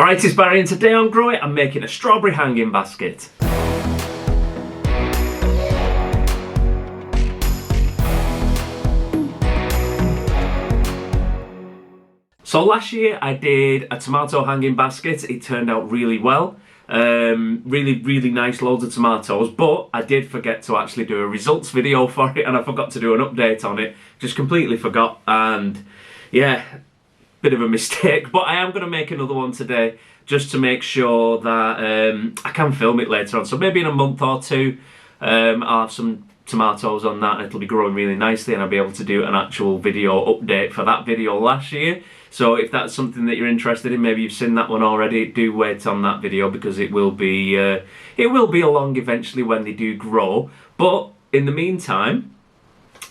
Alright, it's Barry and today on Grow It I'm making a strawberry hanging basket. So last year I did a tomato hanging basket. It turned out really well. Really nice, loads of tomatoes, but I did forget to actually do a results video for it and I forgot to do an update on it. Just completely forgot, and yeah, bit of a mistake, but I am going to make another one today just to make sure that I can film it later on. So maybe in a month or two I'll have some tomatoes on that and it'll be growing really nicely and I'll be able to do an actual video update for that video last year. So if that's something that you're interested in, maybe you've seen that one already, do wait on that video because it will be along eventually when they do grow. But in the meantime,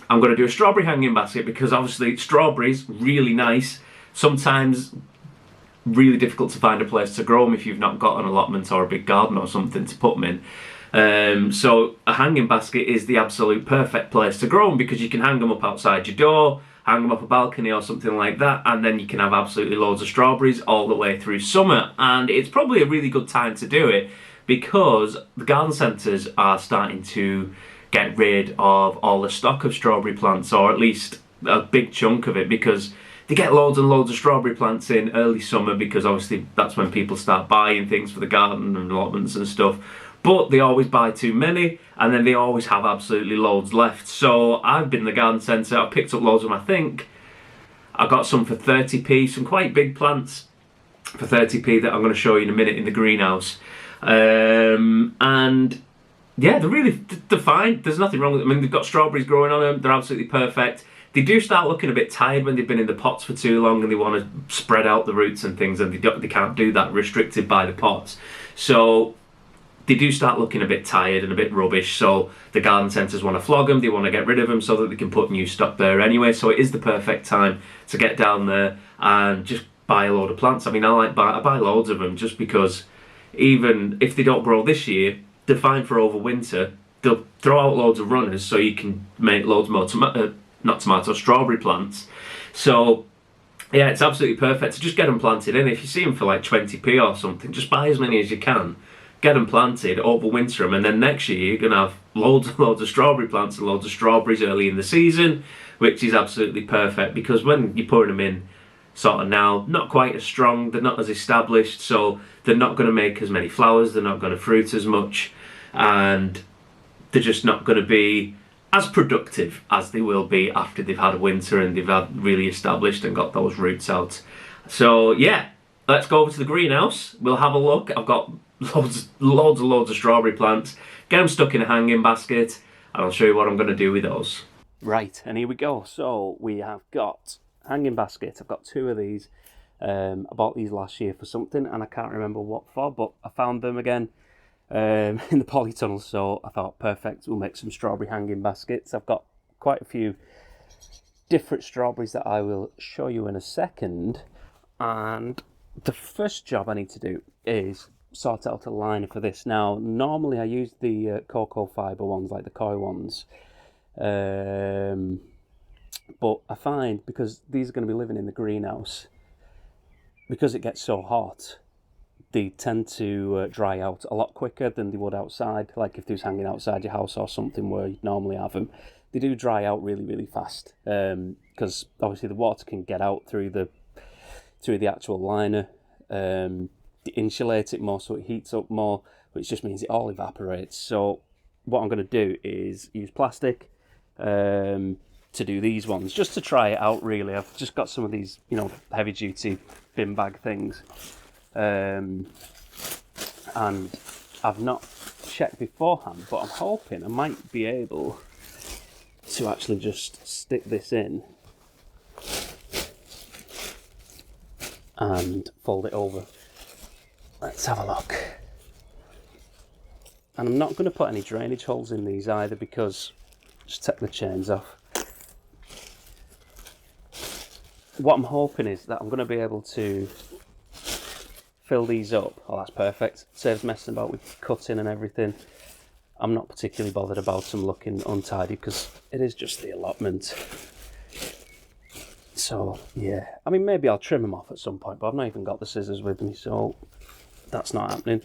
I'm going to do a strawberry hanging basket because obviously strawberries, really nice. Sometimes really difficult to find a place to grow them if you've not got an allotment or a big garden or something to put them in. So a hanging basket is the absolute perfect place to grow them because you can hang them up outside your door, hang them up a balcony or something like that, and then you can have absolutely loads of strawberries all the way through summer. And it's probably a really good time to do it because the garden centres are starting to get rid of all the stock of strawberry plants, or at least a big chunk of it, because they get loads and loads of strawberry plants in early summer because obviously that's when people start buying things for the garden and allotments and stuff. But they always buy too many and then they always have absolutely loads left. So I've been in the garden centre, I've picked up loads of them. I think I got some for 30p, some quite big plants for 30p that I'm going to show you in a minute in the greenhouse. And yeah, they're fine. There's nothing wrong with them. I mean, they've got strawberries growing on them. They're absolutely perfect. They do start looking a bit tired when they've been in the pots for too long and they want to spread out the roots and things, and they can't do that, restricted by the pots. So they do start looking a bit tired and a bit rubbish, so the garden centres want to flog them, they want to get rid of them so that they can put new stock there anyway. So it is the perfect time to get down there and just buy a load of plants. I mean, I buy loads of them just because even if they don't grow this year, they're fine for over winter. They'll throw out loads of runners so you can make loads more strawberry plants. So yeah, it's absolutely perfect to just get them planted in. If you see them for like 20p or something, just buy as many as you can, get them planted, overwinter them, and then next year you're going to have loads and loads of strawberry plants and loads of strawberries early in the season, which is absolutely perfect because when you're putting them in sort of now, not quite as strong, they're not as established, so they're not going to make as many flowers, they're not going to fruit as much, and they're just not going to be as productive as they will be after they've had a winter and they've had really established and got those roots out. So yeah, let's go over to the greenhouse, we'll have a look. I've got loads of strawberry plants, get them stuck in a hanging basket, and I'll show you what I'm going to do with those. Right, and here we go. So we have got hanging basket. I've got two of these. I bought these last year for something and I can't remember what for, but I found them again in the polytunnel, so I thought perfect, we'll make some strawberry hanging baskets. I've got quite a few different strawberries that I will show you in a second, and the first job I need to do is sort out a liner for this. Now normally I use the cocoa fibre ones, like the koi ones, but I find because these are going to be living in the greenhouse, because it gets so hot, they tend to dry out a lot quicker than they would outside. Like if they was hanging outside your house or something where you'd normally have them, they do dry out really fast because obviously the water can get out through the actual liner. They insulate it more so it heats up more, which just means it all evaporates. So what I'm going to do is use plastic to do these ones, just to try it out really. I've just got some of these, heavy duty bin bag things. And I've not checked beforehand, but I'm hoping I might be able to actually just stick this in and fold it over. Let's have a look. And I'm not going to put any drainage holes in these either because just take the chains off. What I'm hoping is that I'm going to be able to fill these up. Oh, that's perfect. Saves messing about with cutting and everything. I'm not particularly bothered about them looking untidy because it is just the allotment. So yeah, I mean, maybe I'll trim them off at some point, but I've not even got the scissors with me, so that's not happening.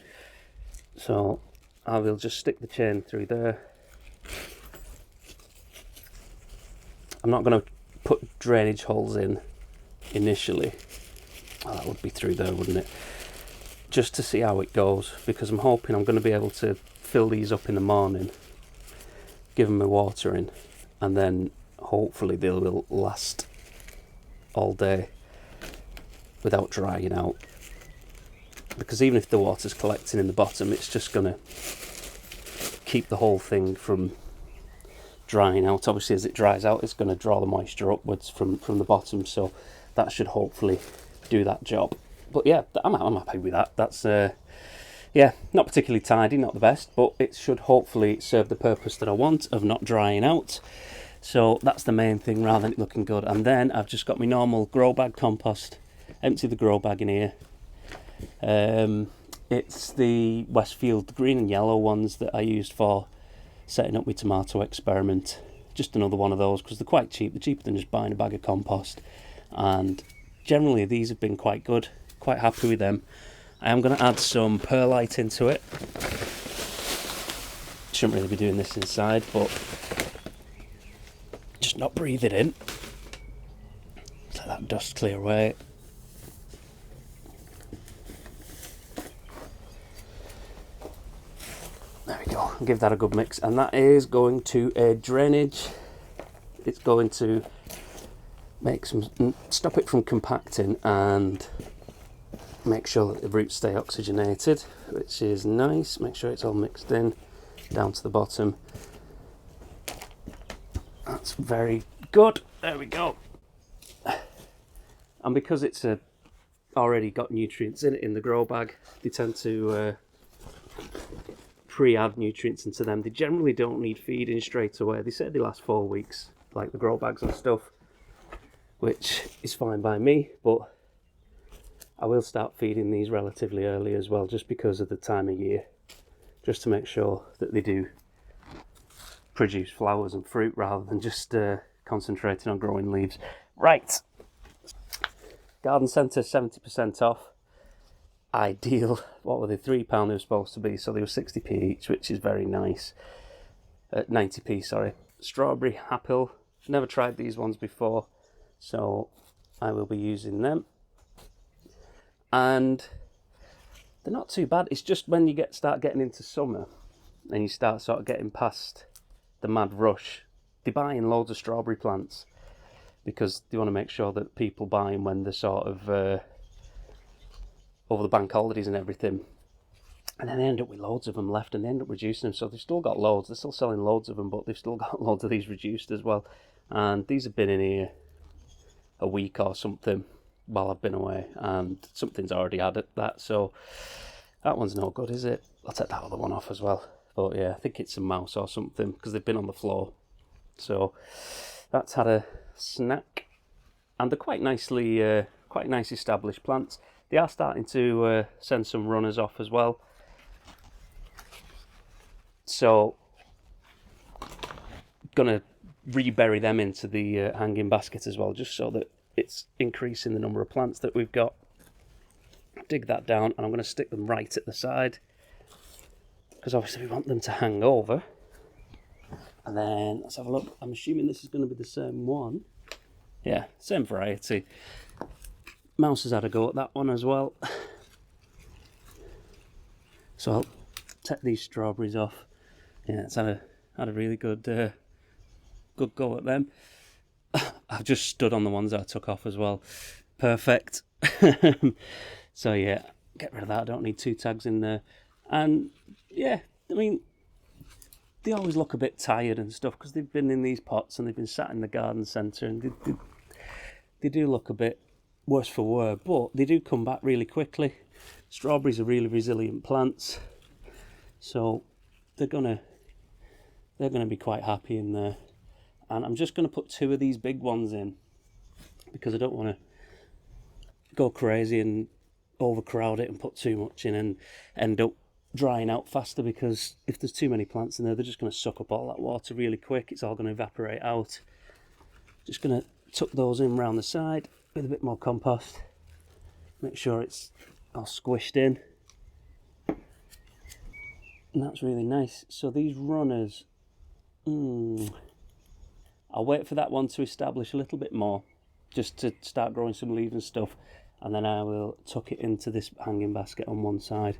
So I will just stick the chain through there. I'm not going to put drainage holes in initially. Oh, that would be through there, wouldn't it? Just to see how it goes, because I'm hoping I'm going to be able to fill these up in the morning, give them a watering, and then hopefully they will last all day without drying out. Because even if the water's collecting in the bottom, it's just going to keep the whole thing from drying out. Obviously, as it dries out, it's going to draw the moisture upwards from the bottom, so that should hopefully do that job. But yeah, I'm happy with that. That's yeah, not particularly tidy, not the best, but it should hopefully serve the purpose that I want of not drying out. So that's the main thing, rather than it looking good. And then I've just got my normal grow bag compost. Empty the grow bag in here. It's the Westfield green and yellow ones that I used for setting up my tomato experiment. Just another one of those, because they're quite cheap. They're cheaper than just buying a bag of compost. And generally these have been quite good. Quite happy with them. I am going to add some perlite into it. Shouldn't really be doing this inside, but just not breathe it in. Let that dust clear away. There we go. I'll give that a good mix, and that is going to a drainage. It's going to stop it from compacting and make sure that the roots stay oxygenated, which is nice. Make sure it's all mixed in down to the bottom. That's very good. There we go. And because it's already got nutrients in it in the grow bag, they tend to pre-add nutrients into them. They generally don't need feeding straight away. They say they last 4 weeks, like the grow bags and stuff, which is fine by me, but I will start feeding these relatively early as well, just because of the time of year, just to make sure that they do produce flowers and fruit rather than just concentrating on growing leaves. Right, garden centre 70% off. Ideal. What were they? £3 they were supposed to be, so they were 60p each, which is very nice. 90p, sorry. Strawberry apple. Never tried these ones before, so I will be using them. And they're not too bad. It's just when you start getting into summer and you start sort of getting past the mad rush, they're buying loads of strawberry plants because they want to make sure that people buy them when they're sort of over the bank holidays and everything. And then they end up with loads of them left, and they end up reducing them. So they've still got loads. They're still selling loads of them, but they've still got loads of these reduced as well. And these have been in here a week or something while I've been away, and something's already added that, so that one's no good, is it? I'll take that other one off as well. But yeah, I think it's a mouse or something, because they've been on the floor. So that's had a snack, and they're quite nice established plants. They are starting to send some runners off as well, so gonna rebury them into the hanging basket as well, just so that it's increasing the number of plants that we've got. Dig that down, and I'm going to stick them right at the side, because obviously we want them to hang over. And then let's have a look. I'm assuming this is going to be the same one. Yeah, same variety. Mouse has had a go at that one as well. So I'll take these strawberries off. Yeah, it's had a really good go at them. I've just stood on the ones I took off as well. Perfect. So yeah, get rid of that. I don't need 2 tags in there. And yeah, I mean, they always look a bit tired and stuff because they've been in these pots and they've been sat in the garden centre, and they do look a bit worse for wear, but they do come back really quickly. Strawberries are really resilient plants, so they're gonna be quite happy in there. And I'm just going to put 2 of these big ones in, because I don't want to go crazy and overcrowd it and put too much in and end up drying out faster, because if there's too many plants in there, they're just going to suck up all that water really quick. It's all going to evaporate out. Just going to tuck those in round the side with a bit more compost. Make sure it's all squished in. And that's really nice. So these runners, I'll wait for that one to establish a little bit more, just to start growing some leaves and stuff, and then I will tuck it into this hanging basket on one side.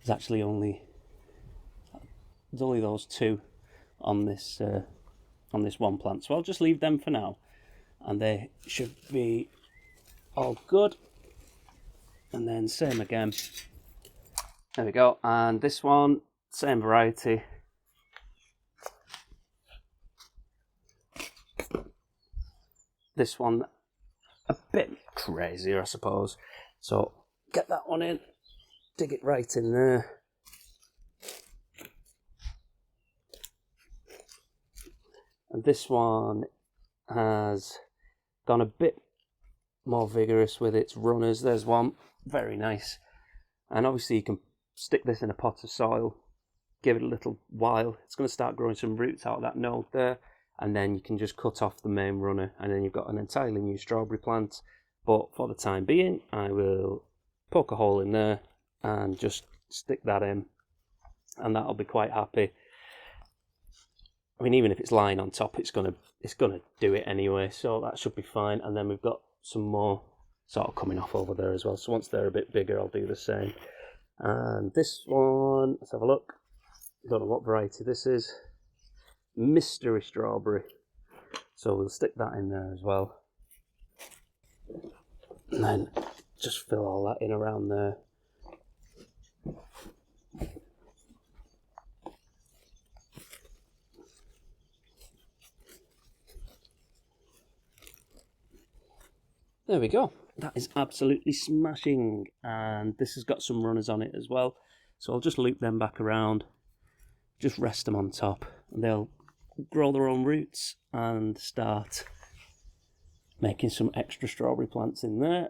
There's only those two on this one plant, so I'll just leave them for now, and they should be all good. And then same again. There we go. And this one, same variety. This one a bit crazier, I suppose. So get that one in, dig it right in there. And this one has gone a bit more vigorous with its runners. There's one, very nice. And obviously you can stick this in a pot of soil, give it a little while. It's going to start growing some roots out of that node there. And then you can just cut off the main runner, and then you've got an entirely new strawberry plant. But for the time being, I will poke a hole in there and just stick that in, and that'll be quite happy. I mean, even if it's lying on top, it's gonna do it anyway, so that should be fine. And then we've got some more sort of coming off over there as well. So once they're a bit bigger, I'll do the same. And this one, let's have a look. Don't know what variety this is. Mystery strawberry. So we'll stick that in there as well. And then just fill all that in around there. There we go. That is absolutely smashing. And this has got some runners on it as well. So I'll just loop them back around. Just rest them on top. And they'll grow their own roots and start making some extra strawberry plants in there.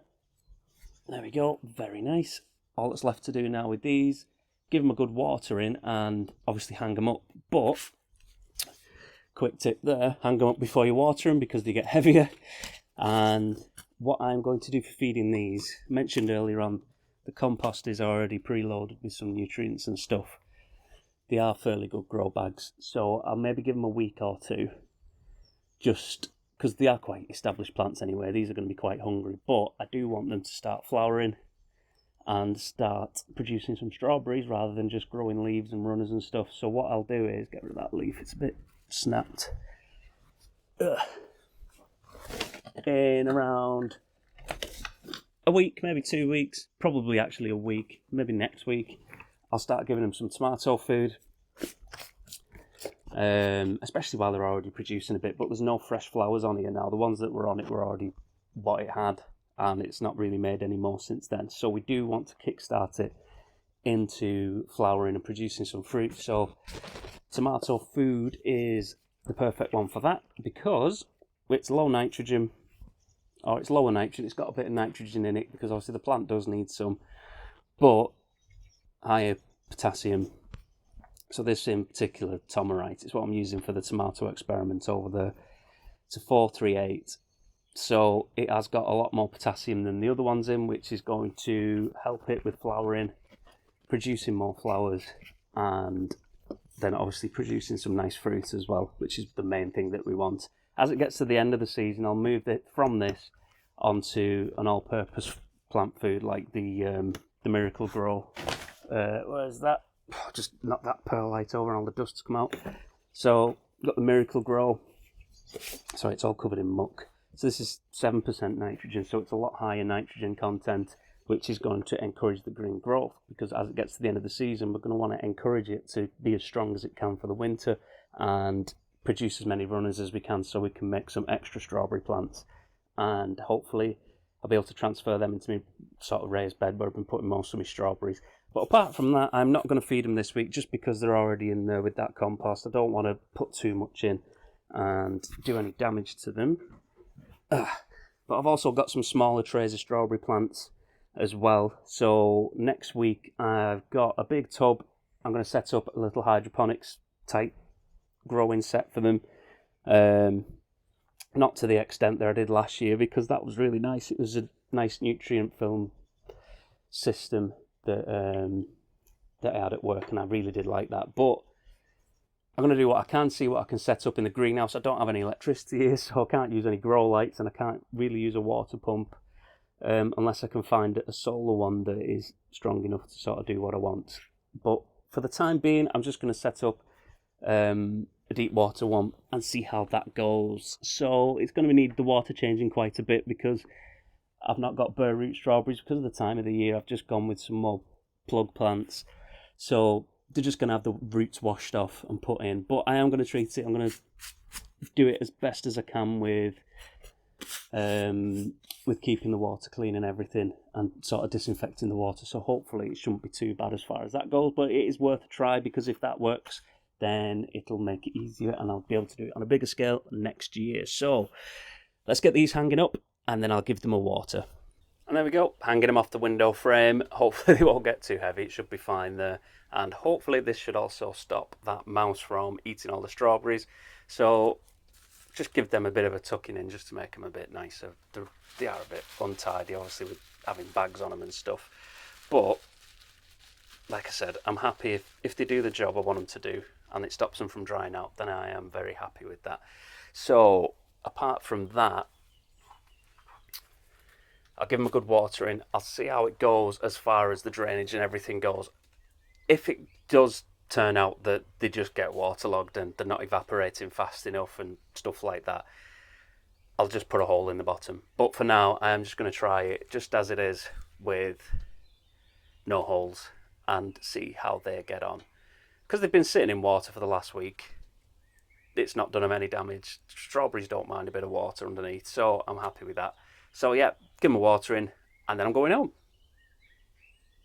There we go. Very nice. All that's left to do now with these, give them a good watering and obviously hang them up. But, quick tip there, hang them up before you water them because they get heavier. And what I'm going to do for feeding these, mentioned earlier on, the compost is already preloaded with some nutrients and stuff. They are fairly good grow bags, so I'll maybe give them a week or two, just because they are quite established plants anyway. These are going to be quite hungry, but I do want them to start flowering and start producing some strawberries rather than just growing leaves and runners and stuff. So what I'll do is get rid of that leaf, it's a bit snapped. In around a week, maybe 2 weeks, probably actually a week, maybe next week, I'll start giving them some tomato food, especially while they're already producing a bit, but there's no fresh flowers on here now. The ones that were on it were already what it had, and it's not really made any more since then. So we do want to kickstart it into flowering and producing some fruit. So tomato food is the perfect one for that because it's low nitrogen, or it's lower nitrogen. It's got a bit of nitrogen in it because obviously the plant does need some, but higher potassium. So this in particular, Tomerite, is what I'm using for the tomato experiment over there. It's a 438. So it has got a lot more potassium than the other ones in, which is going to help it with flowering, producing more flowers, and then obviously producing some nice fruit as well, which is the main thing that we want. As it gets to the end of the season, I'll move it from this onto an all-purpose plant food like the Miracle Grow. Where's that? Just knock that perlite over and all the dust to come out. So, got the Miracle Grow. Sorry, it's all covered in muck. So this is 7% nitrogen, so it's a lot higher nitrogen content, which is going to encourage the green growth, because as it gets to the end of the season, we're going to want to encourage it to be as strong as it can for the winter and produce as many runners as we can so we can make some extra strawberry plants. And hopefully I'll be able to transfer them into my sort of raised bed where I've been putting most of my strawberries. But apart from that, I'm not going to feed them this week just because they're already in there with that compost. I don't want to put too much in and do any damage to them. But I've also got some smaller trays of strawberry plants as well. So next week I've got a big tub. I'm going to set up a little hydroponics type growing set for them. Not to the extent that I did last year, because that was really nice. It was a nice nutrient film system that I had at work, and I really did like that. But I'm going to do what I can, see what I can set up in the greenhouse. I don't have any electricity here, so I can't use any grow lights, and I can't really use a water pump unless I can find a solar one that is strong enough to sort of do what I want. But for the time being, I'm just going to set up a deep water one and see how that goes. So it's going to need the water changing quite a bit, because I've not got bare root strawberries because of the time of the year. I've just gone with some more plug plants. So they're just going to have the roots washed off and put in. But I am going to treat it. I'm going to do it as best as I can with keeping the water clean and everything, and sort of disinfecting the water. So hopefully it shouldn't be too bad as far as that goes. But it is worth a try, because if that works, then it'll make it easier, and I'll be able to do it on a bigger scale next year. So let's get these hanging up, and then I'll give them a water. And there we go, hanging them off the window frame. Hopefully they won't get too heavy, it should be fine there. And hopefully this should also stop that mouse from eating all the strawberries. So just give them a bit of a tucking in, just to make them a bit nicer. They are a bit untidy, obviously, with having bags on them and stuff. But like I said, I'm happy if they do the job I want them to do, and it stops them from drying out, then I am very happy with that. So apart from that, I'll give them a good watering. I'll see how it goes as far as the drainage and everything goes. If it does turn out that they just get waterlogged and they're not evaporating fast enough and stuff like that, I'll just put a hole in the bottom. But for now, I am just going to try it just as it is, with no holes, and see how they get on. Because they've been sitting in water for the last week, it's not done them any damage. Strawberries don't mind a bit of water underneath, so I'm happy with that. So yeah, give them a watering, and then I'm going home.